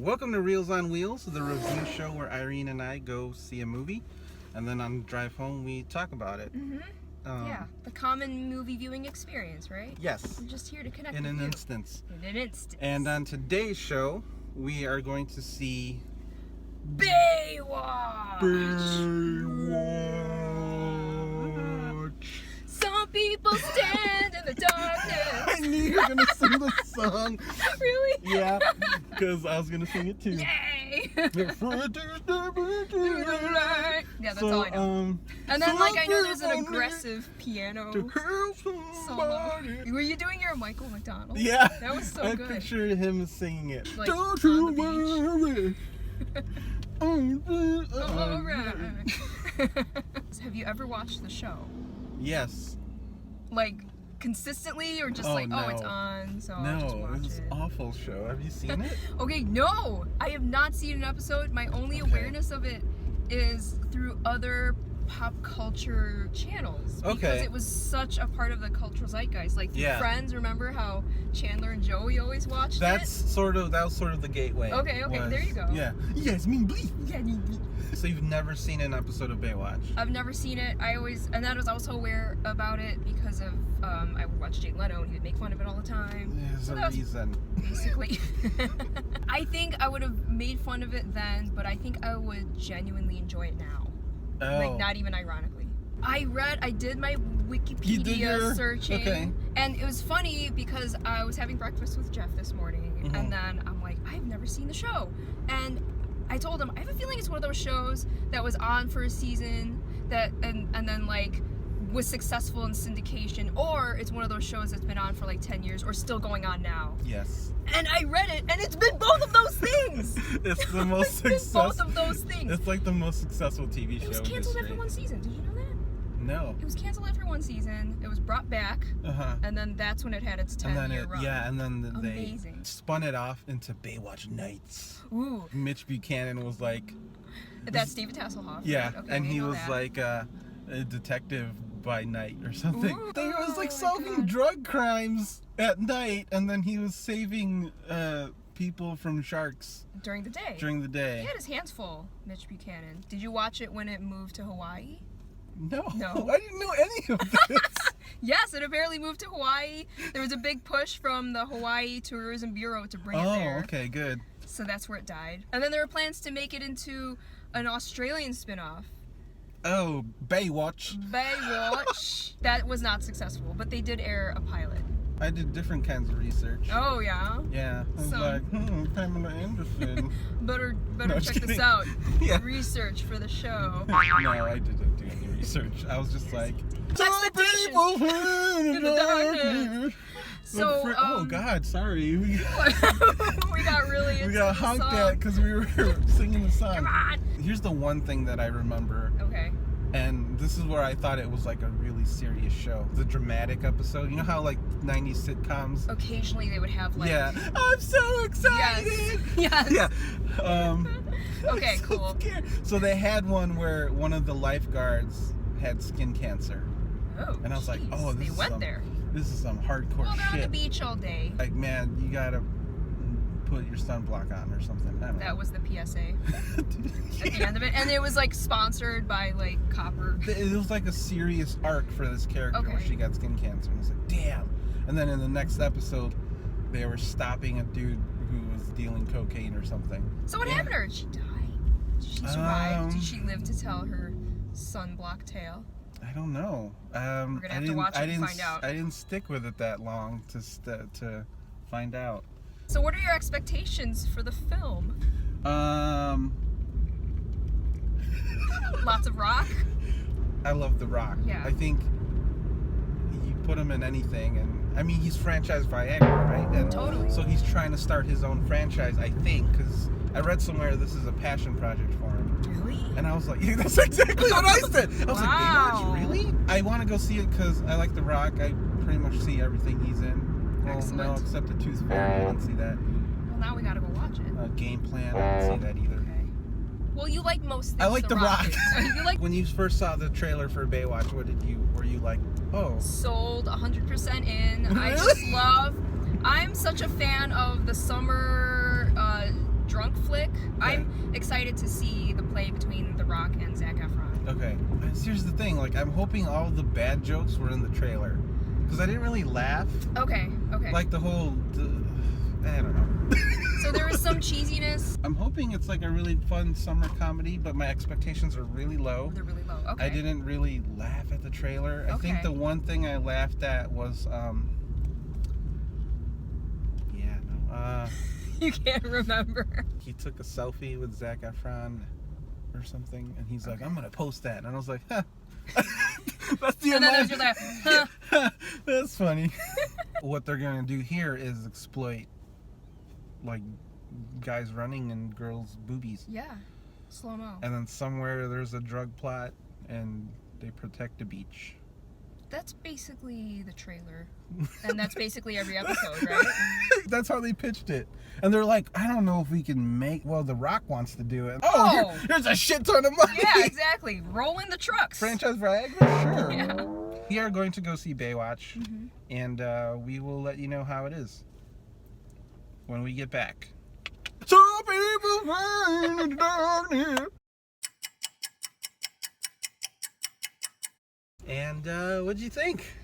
Welcome to Reels on Wheels, the review show where Aireen and I go see a movie, and then on the drive home we talk about it. Yeah, the common movie viewing experience, right? Yes. I'm just here to connect In with an you. instance. In an instant. And on today's show, we are going to see Baywatch! Some people stand in the darkness. I knew you were going to sing the song. Really? Yeah, because I was going to sing it too. Yay! Yeah, that's all I know. And then, I know there's an aggressive piano solo. Were you doing your Michael McDonald? Yeah. That was so I good. pictured him singing it. Like, Don't on you the worry. Alright. Have you ever watched the show? Yes. Like, consistently, or just Oh, it's no. on, so I'll just No, watch this is it? an awful show. Have you seen it? Okay, no! I have not seen an episode. My only awareness of it is through other pop culture channels. Because Okay. it was such a part of the cultural zeitgeist. Like, Yeah. Friends, remember how Chandler and Joey always watched That it? was sort of the gateway. Okay, there you go. Yeah. Yes, me bleep. Yeah, So you've never seen an episode of Baywatch? I've never seen it. I was also aware about it because of I would watch Jay Leno and he would make fun of it all the time. There's So a that was reason. basically. I think I would have made fun of it then, but I think I would genuinely enjoy it now. Oh. Like, not even ironically. I did my You did Wikipedia your- searching, okay. and it was funny because I was having breakfast with Jeff this morning, and then I'm like, I've never seen the show, and I told him I have a feeling it's one of those shows that was on for a season that and then like was successful in syndication, or it's one of those shows that's been on for like 10 years or still going on now. Yes. And I read it, and it's been both of those things. It's the most successful. Both of those things. It's like the most successful TV show. It was canceled after one season. Did you know that? No. It was canceled after one season. It was brought back, and then that's when it had its 10-year run. Yeah, and then Amazing. they spun it off into Baywatch Nights. Ooh, Mitch Buchanan was like, that's David Hasselhoff. yeah, right? Okay, and I he know was that. like a detective by night or something. Ooh, He was like oh my solving God. drug crimes at night, and then he was saving people from sharks during the day. during the day. He had his hands full, Mitch Buchanan. Did you watch it when it moved to Hawaii? No, No. I didn't know any of this. Yes, it apparently moved to Hawaii. There was a big push from the Hawaii Tourism Bureau to bring it there. Oh, okay, good. So that's where it died. And then there were plans to make it into an Australian spin-off, Oh, Baywatch. Baywatch. That was not successful, but they did air a pilot. I did different kinds of research. Oh, yeah? Yeah, I was So- like, Pamela Anderson. Better No, check just this kidding. out. Yeah. Research for the show. No, I didn't do any research. I was just like, Expectations in the darkness. So, oh God, sorry. we got really into We got the honked song. at because we were singing the song. Come on. Here's the one thing that I remember, Okay. and this is where I thought it was like a really serious show. The dramatic episode. You know how like 90s sitcoms? Occasionally they would have like... Yeah. I'm so excited. Yes. Yeah. Okay, so cool. scared. So they had one where one of the lifeguards had skin cancer. Oh, And I was like, oh, they went there. This is some hardcore Well, they're on the shit. beach all day. Like, man, you gotta put your sunblock on or something. I don't That know. was the PSA at the end of it. And it was like sponsored by like Copper. It was like a serious arc for this character where Okay. she got skin cancer. And I was like, damn. And then in the next episode, they were stopping a dude who was dealing cocaine or something. So what Yeah. happened to her? Did she die? Did she survive? Did she live to tell her sunblock tale? I don't know. We're gonna have to watch it and find out. I didn't stick with it that long to find out. So what are your expectations for the film? Lots of rock? I love The Rock. Yeah. I think you put him in anything, and I mean he's franchised Viagra, right? And Totally. So he's trying to start his own franchise, I think, because I read somewhere this is a passion project for him. Really? And I was like, yeah, that's exactly what I said. I was Wow. like, Baywatch, really? I want to go see it because I like The Rock. I pretty much see everything he's in. Well, Excellent. no, except the Tooth Fairy. I didn't see that. Well, now we gotta go watch it. Game Plan. I didn't see that either. Okay. Well, you like most things I like The Rock. is. You like When you first saw the trailer for Baywatch, were you like, oh? sold 100% in. I Really? just love. I'm such a fan of the summer drunk flick. I'm excited to see the play between The Rock and Zac Efron. Okay. Here's the thing. Like, I'm hoping all the bad jokes were in the trailer. Because I didn't really laugh. Okay. Like the whole... I don't know. So there was some cheesiness. I'm hoping it's like a really fun summer comedy, but my expectations are really low. They're really low. Okay. I didn't really laugh at the trailer. I think the one thing I laughed at was... You can't remember. He took a selfie with Zac Efron or something, and he's like, I'm going to post that. And I was like, huh. That's the And then there's your laugh. Huh. That's funny. What they're going to do here is exploit, like, guys running and girls' boobies. Yeah. Slow-mo. And then somewhere there's a drug plot, and they protect a beach. That's basically the trailer. And that's basically every episode, right? That's how they pitched it. And they're like, I don't know if we can make... Well, The Rock wants to do it. Here's a shit ton of money. Yeah, exactly. Roll in the trucks. Franchise Viagra? Sure. Yeah. We are going to go see Baywatch. And we will let you know how it is when we get back. Some people find the darkness. And what'd you think?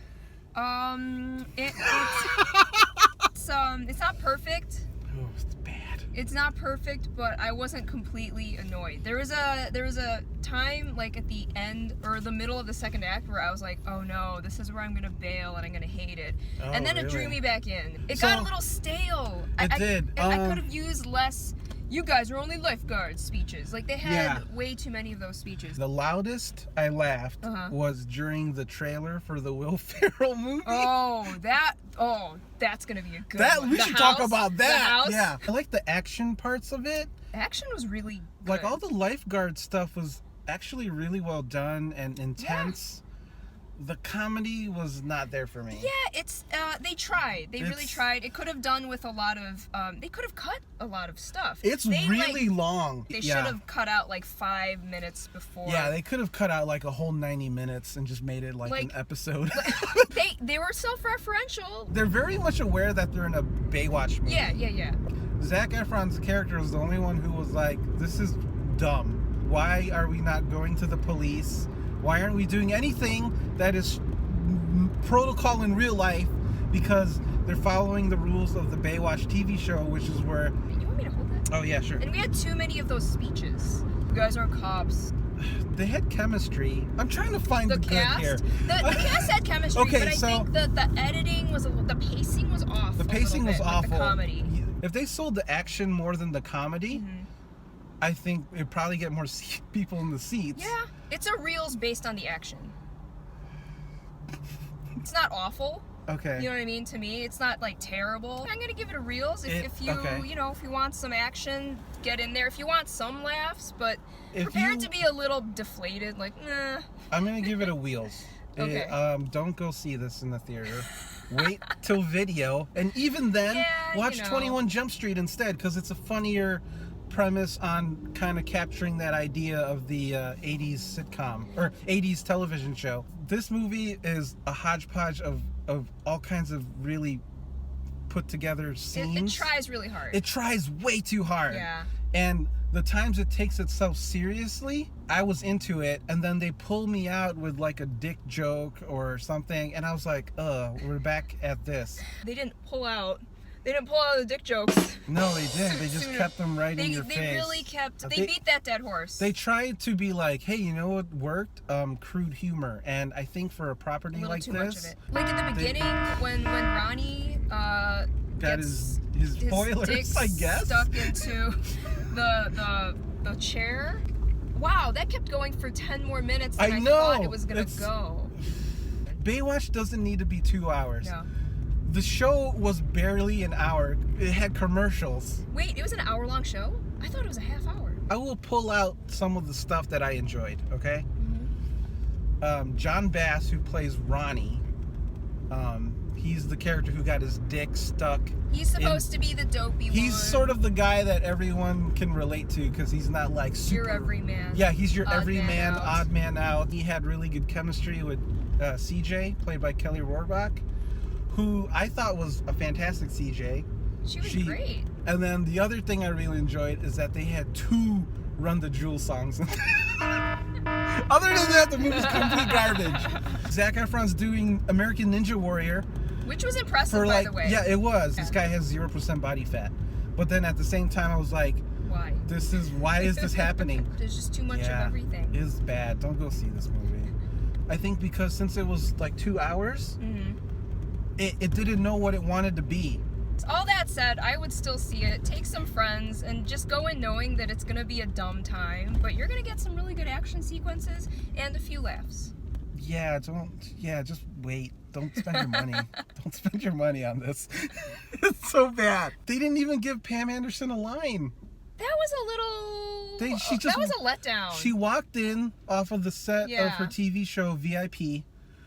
It's not perfect. Oh, it's bad. It's not perfect, but I wasn't completely annoyed. There was a time, like at the end or the middle of the second act, where I was like, oh no, this is where I'm gonna bail and I'm gonna hate it. Oh, and then it drew me back in. It got a little stale. It did. I could have used less. You guys are only lifeguards speeches. Like they had way too many of those speeches. The loudest I laughed was during the trailer for the Will Ferrell movie. That's gonna be a good one. We should talk about that. The house? Yeah. I like the action parts of it. Action was really good. Like all the lifeguard stuff was actually really well done and intense. The comedy was not there for me. Yeah, it's they tried. They really tried. It could have done with a lot of they could have cut a lot of stuff. It's really long. They should have cut out like 5 minutes before. Yeah, they could have cut out like a whole 90 minutes and just made it like an episode. They were self-referential. They're very much aware that they're in a Baywatch movie. Yeah. Zac Efron's character was the only one who was like, this is dumb. Why are we not going to the police? Why aren't we doing anything that is protocol in real life? Because they're following the rules of the Baywatch TV show, which is where... You want me to hold that? Oh, yeah, sure. And we had too many of those speeches. You guys aren't cops. They had chemistry. I'm trying to find the good here. The cast had chemistry, but I think the editing was... The pacing was off. The pacing was awful. The comedy. If they sold the action more than the comedy... I think it'd probably get more people in the seats. Yeah, it's a reels based on the action. It's not awful. Okay. You know what I mean? To me, it's not like terrible. I'm gonna give it a reels. If you if you want some action, get in there. If you want some laughs, but prepare it to be a little deflated. Like, nah. I'm gonna give it a wheels. Okay. Don't go see this in the theater. Wait till video, and even then, watch 21 Jump Street instead, because it's a funnier premise on kind of capturing that idea of the 80s sitcom or 80s television show. This movie is a hodgepodge of all kinds of really put together scenes. It tries really hard. It tries way too hard. Yeah. And the times it takes itself seriously, I was into it, and then they pull me out with like a dick joke or something, and I was like, we're back at this. They didn't pull out the dick jokes. No, they didn't. They just kept them right in your face. They really kept... They beat that dead horse. They tried to be like, hey, you know what worked? Crude humor. And I think for a property like this... much of it. Like in the beginning, when Ronnie got his spoilers, I guess? Stuck into the chair. Wow, that kept going for 10 more minutes than I thought it was going to go. Baywatch doesn't need to be 2 hours. No. The show was barely an hour. It had commercials. Wait, it was an hour-long show? I thought it was a half hour. I will pull out some of the stuff that I enjoyed, okay? John Bass, who plays Ronnie, he's the character who got his dick stuck. He's supposed to be the dopey one. He's sort of the guy that everyone can relate to because he's not like super... Your everyman. Yeah, he's your everyman, odd man out. He had really good chemistry with CJ, played by Kelly Rohrbach, who I thought was a fantastic CJ. She was great. And then the other thing I really enjoyed is that they had 2 Run the Jewels songs. Other than that, the movie's complete garbage. Zac Efron's doing American Ninja Warrior. Which was impressive, by the way. Yeah, it was. This guy has 0% body fat. But then at the same time, I was like, why? Why is this happening? There's just too much of everything. It's bad. Don't go see this movie. I think because since it was like 2 hours, it didn't know what it wanted to be. All that said, I would still see it. Take some friends and just go in knowing that it's going to be a dumb time, but you're going to get some really good action sequences and a few laughs. Yeah, just wait. Don't spend your money. Don't spend your money on this. It's so bad. They didn't even give Pam Anderson a line. That was a little... that was a letdown. She walked in off of the set of her TV show, VIP.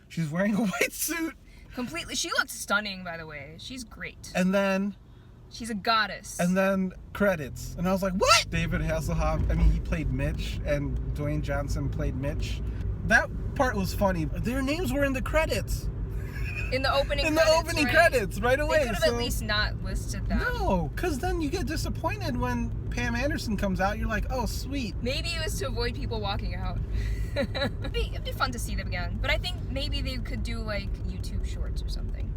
She's wearing a white suit. Completely. She looked stunning, by the way. She's great. And then... she's a goddess. And then credits. And I was like, what? David Hasselhoff, he played Mitch, and Dwayne Johnson played Mitch. That part was funny. Their names were in the credits. In the opening credits, right away. They could have at least not listed them. No, because then you get disappointed when Pam Anderson comes out. You're like, oh, sweet. Maybe it was to avoid people walking out. It'd be fun to see them again. But I think maybe they could do, like, YouTube shorts or something.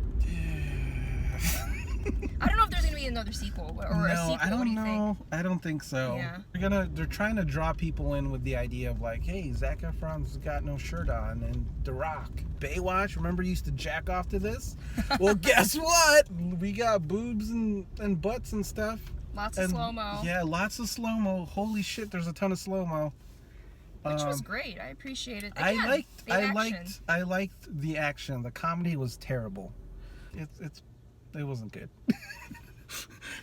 I don't know if there's going to be another sequel or a sequel. I don't what do you know. think? I don't think so. Yeah. They're trying to draw people in with the idea of like, hey, Zac Efron's got no shirt on, and The Rock, Baywatch. Remember, you used to jack off to this? Well, guess what? We got boobs and butts and stuff. Lots of slow-mo. Yeah, lots of slow-mo. Holy shit, there's a ton of slow-mo. Which was great. I appreciate it. Again, I liked the action. The comedy was terrible. It wasn't good.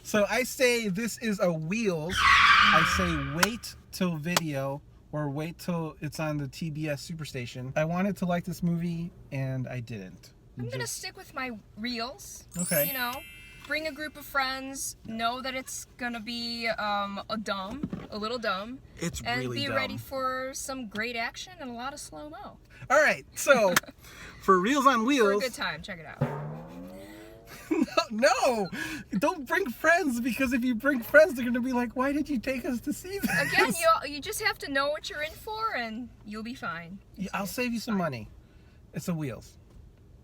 So I say this is a Wheels. I say wait till video or wait till it's on the TBS Superstation. I wanted to like this movie and I didn't. I'm going to stick with my reels. Okay. You know, bring a group of friends, know that it's going to be a little dumb. It's and really be dumb. ready for some great action and a lot of slow-mo. All right. So for Reels on Wheels. For a good time. Check it out. No, don't bring friends, because if you bring friends, they're gonna be like, "Why did you take us to see this?" Again, you just have to know what you're in for, and you'll be fine. I'll save you some money. It's a Wheels.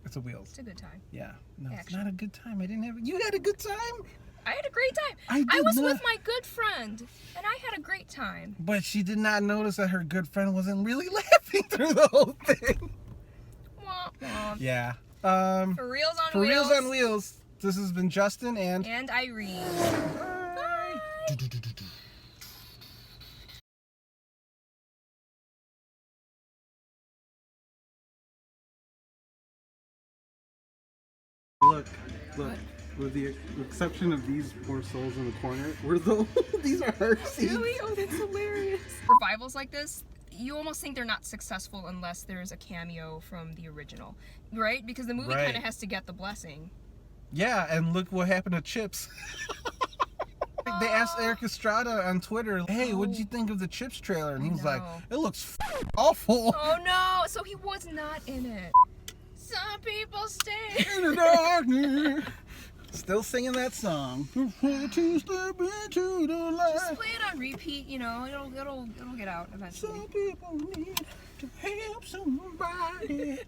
It's a Wheels. It's a good time. Yeah. No, it's not a good time. I didn't have. You had a good time. I had a great time. I was with my good friend, and I had a great time. But she did not notice that her good friend wasn't really laughing through the whole thing. Womp womp. Yeah. For Reels on Wheels. This has been Justin and Aireen. Bye. Look. With the exception of these poor souls in the corner, these are her seats. Really? Oh, that's hilarious. Revivals like this, you almost think they're not successful unless there's a cameo from the original, right? Because the movie kind of has to get the blessing. Yeah, and look what happened to Chips. They asked Eric Estrada on Twitter, hey, what did you think of the Chips trailer? And he was like, it looks awful. Oh no, so he was not in it. Some people stay in the darkness. Still singing that song. Just play it on repeat, you know, it'll get out eventually. Some people need to help somebody.